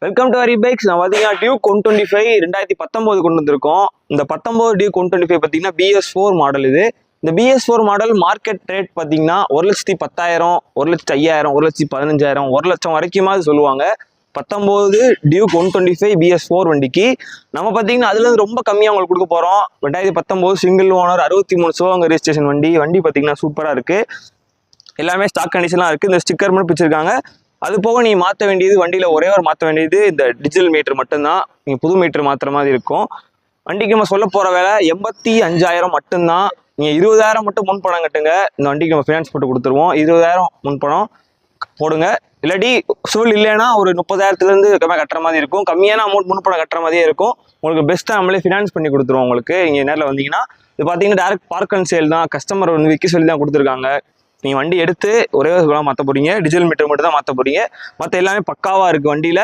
Welcome to Hari bikes. நான் பார்த்தீங்கன்னா Duke 125 2019 கொண்டு வந்திருக்கோம். இந்த 19 டியூக் 125 பார்த்தீங்கன்னா BS4 மாடல். இந்த BS4 மாடல் மார்க்கெட் ரேட் பார்த்தீங்கன்னா 1,10,000, 1,05,000, 1,15,000, 1,00,000 வரைக்குமா சொல்லுவாங்க. 19 டியூக் 125 BS4 வண்டிக்கு நம்ம பார்த்தீங்கன்னா அதுலேருந்து ரொம்ப கம்மியாக உங்களுக்கு கொடுக்க போகிறோம். 2019 சிங்கிள் ஓனர் 63 சிவகங்கை ரெஜிஸ்ட்ரேஷன் வண்டி பார்த்தீங்கன்னா சூப்பராக இருக்குது. எல்லாமே ஸ்டாக் கண்டிஷன்லாம் இருக்குது. இந்த ஸ்டிக்கர் மட்டும் பிடிச்சிருக்காங்க. அது போக நீ மாற்ற வேண்டியது வண்டியில் ஒரே ஒரு மாற்ற வேண்டியது இந்த டிஜிட்டல் மீட்டர் மட்டும்தான். நீங்கள் புது மீட்டர் மாற்றுற மாதிரி இருக்கும். வண்டிக்கு நம்ம சொல்ல போகிற வேலை 85,000 மட்டும்தான். நீங்கள் 20,000 மட்டும் முன்பணம் கட்டுங்க. இந்த வண்டிக்கு நம்ம ஃபினான்ஸ் போட்டு கொடுத்துருவோம். 20,000 முன்பணம் போடுங்க. இல்லாட்டி சூழல் இல்லைன்னா ஒரு 30,000 கட்டுற மாதிரி இருக்கும். கம்மியான அமௌண்ட் முன்பணம் கட்டுற மாதிரியே இருக்கும். உங்களுக்கு பெஸ்ட்டாக நம்மளே ஃபினான்ஸ் பண்ணி கொடுத்துருவோம். உங்களுக்கு நீங்கள் நேரில் வந்தீங்கன்னா இது பார்த்தீங்கன்னா டேரக்ட் பார்க் அண்ட் சேல் தான். கஸ்டமர் வந்து விற்க சொல்லி தான் கொடுத்துருக்காங்க. நீங்கள் வண்டி எடுத்து ஒரே ஒரு மாற்ற போகிறீங்க. டிஜிட்டல் மீட்டர் மட்டும் தான் மாற்ற போகிறீங்க. மற்ற எல்லாமே பக்காவாக இருக்குது வண்டியில்.